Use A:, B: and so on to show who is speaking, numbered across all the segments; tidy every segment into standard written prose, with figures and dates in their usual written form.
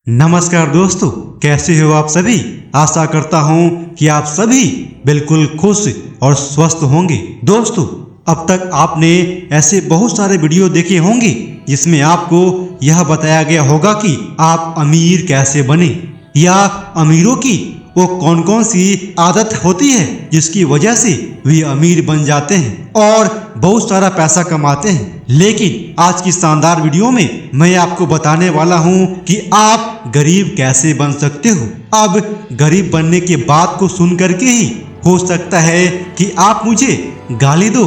A: नमस्कार दोस्तों, कैसे हो आप सभी। आशा करता हूं कि आप सभी बिल्कुल खुश और स्वस्थ होंगे। दोस्तों, अब तक आपने ऐसे बहुत सारे वीडियो देखे होंगे जिसमें आपको यह बताया गया होगा कि आप अमीर कैसे बने या अमीरों की वो कौन कौन सी आदत होती है जिसकी वजह से वे अमीर बन जाते हैं और बहुत सारा पैसा कमाते हैं। लेकिन आज की शानदार वीडियो में मैं आपको बताने वाला हूं कि आप गरीब कैसे बन सकते हो। अब गरीब बनने के बात को सुन करके ही हो सकता है कि आप मुझे गाली दो,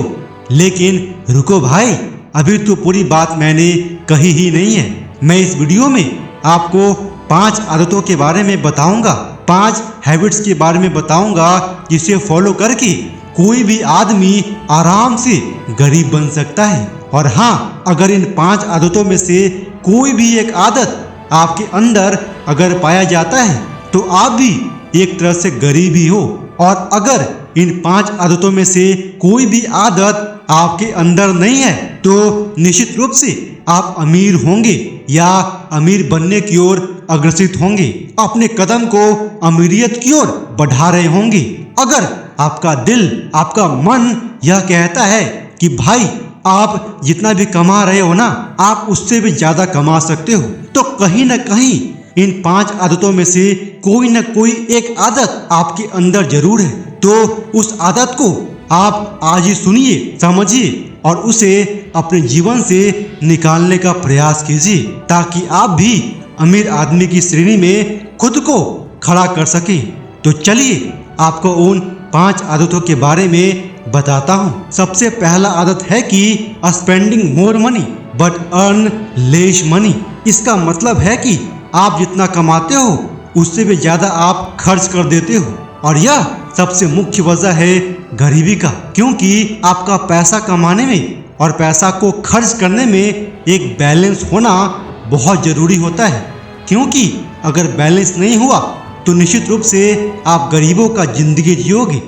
A: लेकिन रुको भाई, अभी तो पूरी बात मैंने कही ही नहीं है। मैं इस वीडियो में आपको 5 आदतों के बारे में बताऊंगा, 5 हैबिट्स के बारे में बताऊंगा जिसे फॉलो करके कोई भी आदमी आराम से गरीब बन सकता है। और हाँ, अगर इन 5 आदतों में से कोई भी एक आदत आपके अंदर अगर पाया जाता है तो आप भी एक तरह से गरीब ही हो। और अगर इन 5 आदतों में से कोई भी आदत आपके अंदर नहीं है तो निश्चित रूप से आप अमीर होंगे या अमीर बनने की ओर अग्रसित होंगे, अपने कदम को अमीरियत की ओर बढ़ा रहे होंगे। अगर आपका दिल, आपका मन यह कहता है कि भाई आप जितना भी कमा रहे हो ना, आप उससे भी ज्यादा कमा सकते हो, तो कहीं ना कहीं इन 5 आदतों में से कोई ना कोई एक आदत आपके अंदर जरूर है। तो उस आदत को आप आज ही सुनिए, समझिए और उसे अपने जीवन से निकालने का प्रयास कीजिए ताकि आप भी अमीर आदमी की श्रेणी में खुद को खड़ा कर सके। तो चलिए आपको उन 5 आदतों के बारे में बताता हूँ। सबसे पहला आदत है कि spending more money but earn less money. इसका मतलब है कि आप जितना कमाते हो उससे भी ज्यादा आप खर्च कर देते हो, और यह सबसे मुख्य वजह है गरीबी का, क्योंकि आपका पैसा कमाने में और पैसा को खर्च करने में एक बैलेंस होना बहुत जरूरी होता है। क्योंकि अगर बैलेंस नहीं हुआ तो निश्चित रूप से आप गरीबों का जिंदगी जियोगे।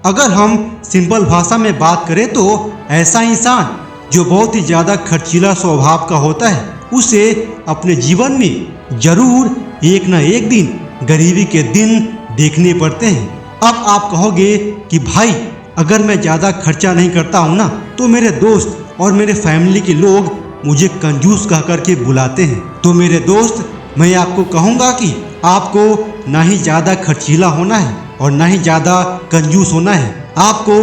A: अगर हम सिंपल भाषा में बात करें तो ऐसा इंसान जो बहुत ही ज्यादा खर्चीला स्वभाव का होता है उसे अपने जीवन में जरूर एक ना एक दिन गरीबी के दिन देखने पड़ते हैं। अब आप कहोगे कि भाई अगर मैं ज्यादा खर्चा नहीं करता हूँ ना तो मेरे दोस्त और मेरे फैमिली के लोग मुझे कंजूस कह करके बुलाते हैं। तो मेरे दोस्त, मैं आपको कहूँगा कि आपको ना ही ज्यादा खर्चीला होना है और ना ही ज्यादा कंजूस होना है। आपको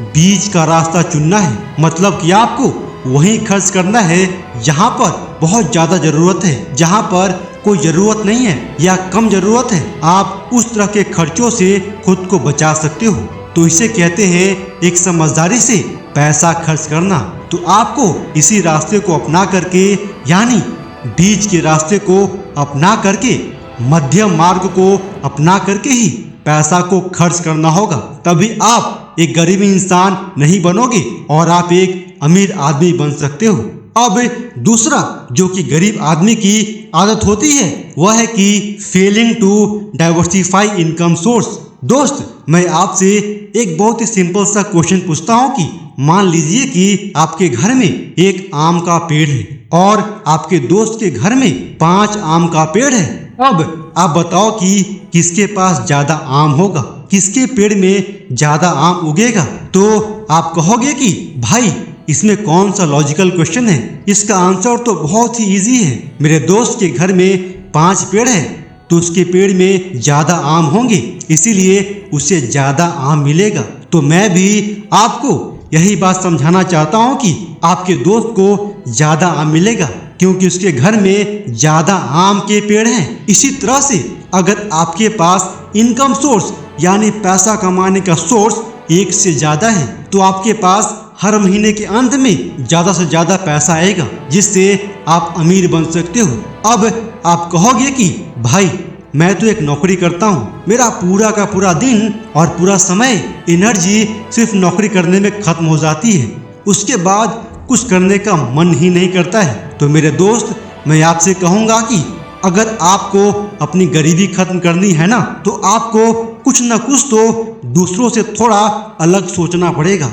A: बीच का रास्ता चुनना है, मतलब कि आपको वहीं खर्च करना है जहाँ पर बहुत ज्यादा जरूरत है। जहाँ पर कोई जरूरत नहीं है या कम जरूरत है, आप उस तरह के खर्चों से खुद को बचा सकते हो। तो इसे कहते हैं एक समझदारी से पैसा खर्च करना। तो आपको इसी रास्ते को अपना करके, यानी बीच के रास्ते को अपना करके, मध्यम मार्ग को अपना करके ही पैसा को खर्च करना होगा। तभी आप एक गरीब इंसान नहीं बनोगे और आप एक अमीर आदमी बन सकते हो। अब दूसरा जो कि गरीब आदमी की आदत होती है वह है कि failing to diversify income source. दोस्त, मैं आपसे एक बहुत ही सिंपल सा क्वेश्चन पूछता हूँ कि मान लीजिए कि आपके घर में एक आम का पेड़ है और आपके दोस्त के घर में 5 आम का पेड़ है। अब आप बताओ कि किसके पास ज्यादा आम होगा, किसके पेड़ में ज्यादा आम उगेगा। तो आप कहोगे कि भाई इसमें कौन सा लॉजिकल क्वेश्चन है, इसका आंसर तो बहुत ही इजी है। मेरे दोस्त के घर में 5 पेड़ है तो उसके पेड़ में ज्यादा आम होंगे, इसीलिए उसे ज्यादा आम मिलेगा। तो मैं भी आपको यही बात समझाना चाहता हूँ कि आपके दोस्त को ज्यादा आम मिलेगा क्योंकि उसके घर में ज्यादा आम के पेड़ हैं। इसी तरह से अगर आपके पास इनकम सोर्स यानी पैसा कमाने का सोर्स एक से ज्यादा है तो आपके पास हर महीने के अंत में ज्यादा से ज्यादा पैसा आएगा जिससे आप अमीर बन सकते हो। अब आप कहोगे कि भाई मैं तो एक नौकरी करता हूँ, मेरा पूरा का पूरा दिन और पूरा समय, एनर्जी सिर्फ नौकरी करने में खत्म हो जाती है, उसके बाद कुछ करने का मन ही नहीं करता है। तो मेरे दोस्त, मैं आपसे कहूँगा कि अगर आपको अपनी गरीबी खत्म करनी है ना तो आपको कुछ न कुछ तो दूसरों से थोड़ा अलग सोचना पड़ेगा,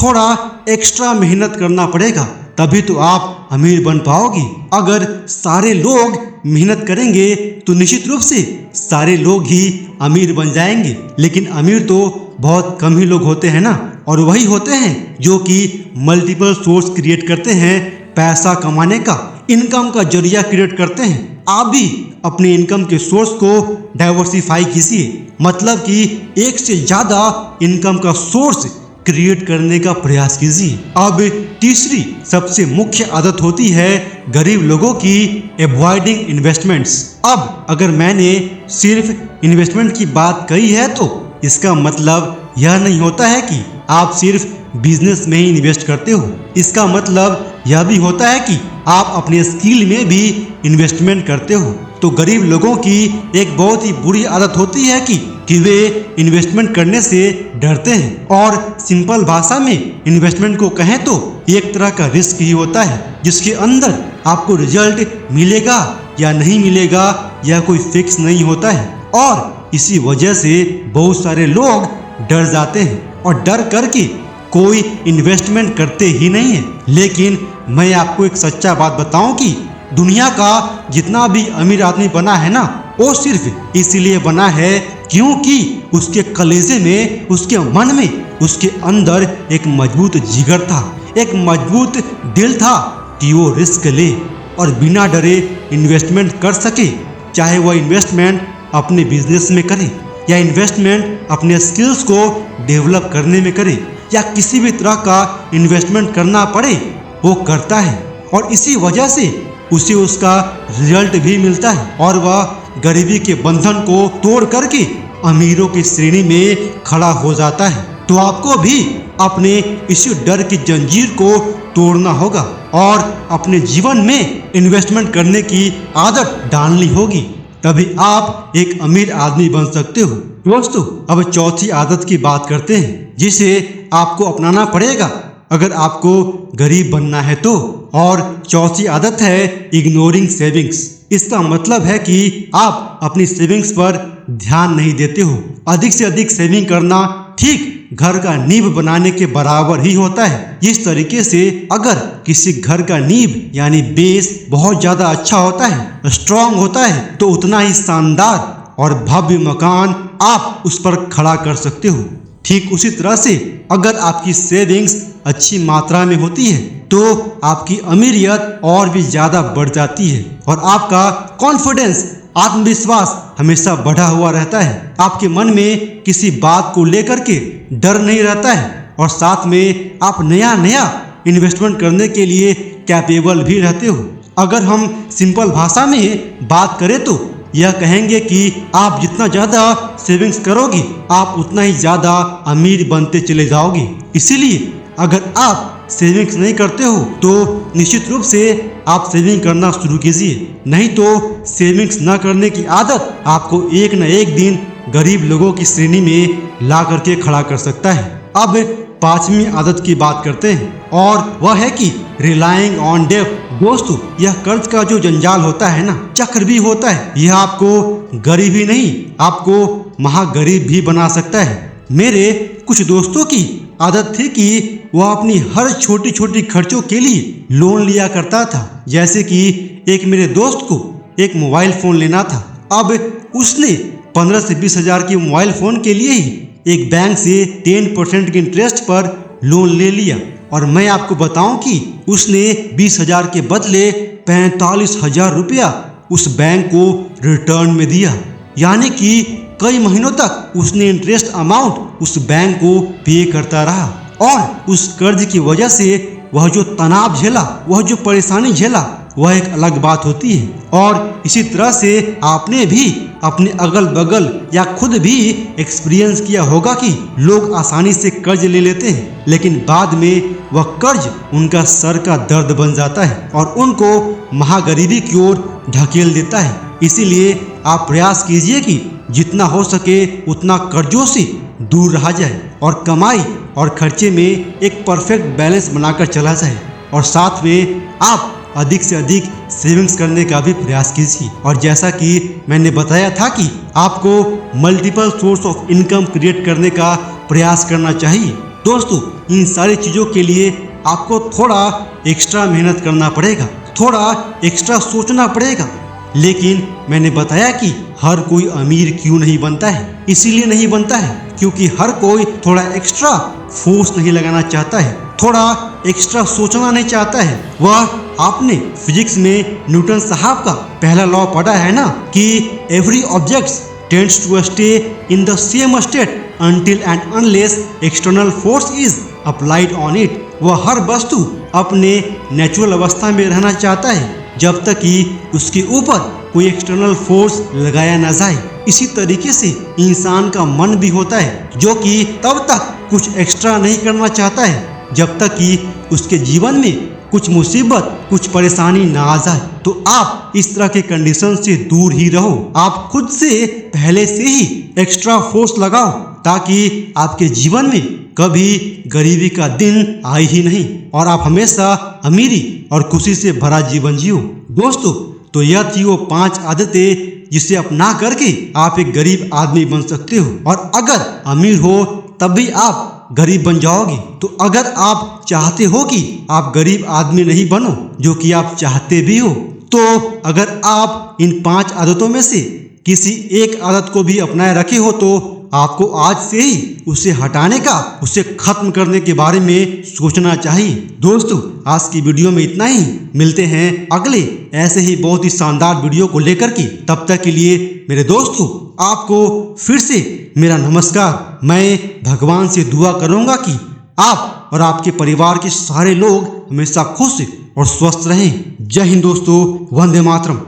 A: थोड़ा एक्स्ट्रा मेहनत करना पड़ेगा। तभी तो आप अमीर बन पाओगे। अगर सारे लोग मेहनत करेंगे तो निश्चित रूप से सारे लोग ही अमीर बन जाएंगे। लेकिन अमीर तो बहुत कम ही लोग होते हैं ना, और वही होते हैं जो कि मल्टीपल सोर्स क्रिएट करते हैं पैसा कमाने का, इनकम का जरिया क्रिएट करते हैं। आप भी अपने इनकम के सोर्स को डाइवर्सिफाई कीजिए, मतलब कि एक से ज्यादा इनकम का सोर्स क्रिएट करने का प्रयास कीजिए। अब तीसरी सबसे मुख्य आदत होती है गरीब लोगों की अवॉइडिंग इन्वेस्टमेंट्स। अब अगर मैंने सिर्फ इन्वेस्टमेंट की बात कही है तो इसका मतलब यह नहीं होता है कि आप सिर्फ बिजनेस में ही इन्वेस्ट करते हो। इसका मतलब यह भी होता है कि आप अपने स्किल में भी इन्वेस्टमेंट करते हो। तो गरीब लोगों की एक बहुत ही बुरी आदत होती है कि वे इन्वेस्टमेंट करने से डरते हैं, और सिंपल भाषा में इन्वेस्टमेंट को कहें तो एक तरह का रिस्क ही होता है, जिसके अंदर आपको रिजल्ट मिलेगा या नहीं मिलेगा यह कोई फिक्स नहीं होता है। और इसी वजह से बहुत सारे लोग डर जाते हैं और डर करके कोई इन्वेस्टमेंट करते ही नहीं है। लेकिन मैं आपको एक सच्चा बात बताऊं कि दुनिया का जितना भी अमीर आदमी बना है ना, वो सिर्फ इसलिए बना है क्योंकि उसके कलेजे में, उसके मन में, उसके अंदर एक मजबूत जिगर था, एक मजबूत दिल था कि वो रिस्क ले और बिना डरे इन्वेस्टमेंट कर सके। चाहे वह इन्वेस्टमेंट अपने बिजनेस में करे या इन्वेस्टमेंट अपने स्किल्स को डेवलप करने में करे या किसी भी तरह का इन्वेस्टमेंट करना पड़े, वो करता है। और इसी वजह से उसे उसका रिजल्ट भी मिलता है और वह गरीबी के बंधन को तोड़ करके अमीरों की श्रेणी में खड़ा हो जाता है। तो आपको भी अपने इसी डर की जंजीर को तोड़ना होगा और अपने जीवन में इन्वेस्टमेंट करने की आदत डालनी होगी, तभी आप एक अमीर आदमी बन सकते हो। दोस्तों, अब चौथी आदत की बात करते हैं जिसे आपको अपनाना पड़ेगा अगर आपको गरीब बनना है तो। और चौथी आदत है इग्नोरिंग सेविंग्स। इसका मतलब है कि आप अपनी सेविंग्स पर ध्यान नहीं देते हो। अधिक से अधिक सेविंग करना ठीक घर का नींव बनाने के बराबर ही होता है। इस तरीके से अगर किसी घर का नींव यानी बेस बहुत ज्यादा अच्छा होता है, स्ट्रांग होता है, तो उतना ही शानदार और भव्य मकान आप उस पर खड़ा कर सकते हो। ठीक उसी तरह से अगर आपकी सेविंग्स अच्छी मात्रा में होती है तो आपकी अमीरियत और भी ज्यादा बढ़ जाती है और आपका कॉन्फिडेंस, आत्मविश्वास हमेशा बढ़ा हुआ रहता है। आपके मन में किसी बात को लेकर के डर नहीं रहता है और साथ में आप नया नया इन्वेस्टमेंट करने के लिए कैपेबल भी रहते हो। अगर हम सिंपल भाषा में बात करें तो यह कहेंगे कि आप जितना ज्यादा सेविंग्स करोगे आप उतना ही ज्यादा अमीर बनते चले जाओगे। इसीलिए अगर आप सेविंग्स नहीं करते हो तो निश्चित रूप से आप सेविंग करना शुरू कीजिए, नहीं तो सेविंग्स न करने की आदत आपको एक न एक दिन गरीब लोगों की श्रेणी में ला करके खड़ा कर सकता है। अब पांचवी आदत की बात करते हैं और वह है कि रिलाइंग ऑन डेब्ट। दोस्तों, यह कर्ज का जो जंजाल होता है ना, चक्र भी होता है, यह आपको गरीब ही नहीं आपको महागरीब भी बना सकता है। मेरे कुछ दोस्तों की आदत थी कि वह अपनी हर छोटी छोटी खर्चों के लिए लोन लिया करता था। जैसे कि एक मेरे दोस्त को एक मोबाइल फोन लेना था। अब उसने 15 से 20 हजार के मोबाइल फोन के लिए ही एक बैंक से 10% के इंटरेस्ट पर लोन ले लिया। और मैं आपको बताऊं कि उसने 20 हजार के बदले 45,000 रुपया उस बैंक को रिटर्न में दिया। यानी कि कई महीनों तक उसने इंटरेस्ट अमाउंट उस बैंक को पे करता रहा और उस कर्ज की वजह से वह जो तनाव झेला, वह जो परेशानी झेला, वह एक अलग बात होती है। और इसी तरह से आपने भी अपने अगल बगल या खुद भी एक्सपीरियंस किया होगा कि लोग आसानी से कर्ज ले लेते हैं लेकिन बाद में वह कर्ज उनका सर का दर्द बन जाता है और उनको महागरीबी की ओर ढकेल देता है। इसीलिए आप प्रयास कीजिए कि जितना हो सके उतना कर्जों से दूर रहा जाए और कमाई और खर्चे में एक परफेक्ट बैलेंस बनाकर चला जाए। और साथ में आप अधिक से अधिक सेविंग्स करने का भी प्रयास कीजिए। और जैसा कि मैंने बताया था कि आपको multiple source of income create करने का प्रयास करना चाहिए। दोस्तों, इन सारी चीज़ों के लिए आपको थोड़ा एक्स्ट्रा मेहनत करना पड़ेगा, थोड़ा एक्स्ट्रा सोचना पड़ेगा। लेकिन मैंने बताया कि हर कोई अमीर क्यों नहीं बनता है। इसीलिए नहीं बनता है क्योंकि हर कोई थोड़ा एक्स्ट्रा फोर्स नहीं लगाना चाहता है, थोड़ा एक्स्ट्रा सोचना नहीं चाहता है। वह आपने फिजिक्स में न्यूटन साहब का पहला लॉ पढ़ा है ना कि every object tends to stay in the same state until and unless external force is applied on it। वह हर वस्तु अपने नेचुरल अवस्था में रहना चाहता है जब तक कि उसके ऊपर कोई एक्सटर्नल फोर्स लगाया ना जाए। इसी तरीके से इंसान का मन भी होता है जो कि तब तक कुछ एक्स्ट्रा नहीं करना चाहता है जब तक कि उसके जीवन में कुछ मुसीबत, कुछ परेशानी ना आ जाए। तो आप इस तरह के कंडीशन से दूर ही रहो। आप खुद से पहले से ही एक्स्ट्रा फोर्स लगाओ ताकि आपके जीवन में कभी गरीबी का दिन आए ही नहीं और आप हमेशा अमीरी और खुशी से भरा जीवन जियो। दोस्तों, तो यह थी वो 5 आदतें जिसे अपना करके आप एक गरीब आदमी बन सकते हो। और अगर अमीर हो तब भी आप गरीब बन जाओगे। तो अगर आप चाहते हो कि आप गरीब आदमी नहीं बनो, जो कि आप चाहते भी हो, तो अगर आप इन 5 आदतों में से किसी एक आदत को भी अपनाए रखे हो तो आपको आज से ही उसे हटाने का, उसे खत्म करने के बारे में सोचना चाहिए। दोस्तों, आज की वीडियो में इतना ही। मिलते हैं अगले ऐसे ही बहुत ही शानदार वीडियो को लेकर के। तब तक के लिए मेरे दोस्तों, आपको फिर से मेरा नमस्कार। मैं भगवान से दुआ करूंगा कि आप और आपके परिवार के सारे लोग हमेशा खुश और स्वस्थ रहें। जय हिंद दोस्तों, वंदे मातरम।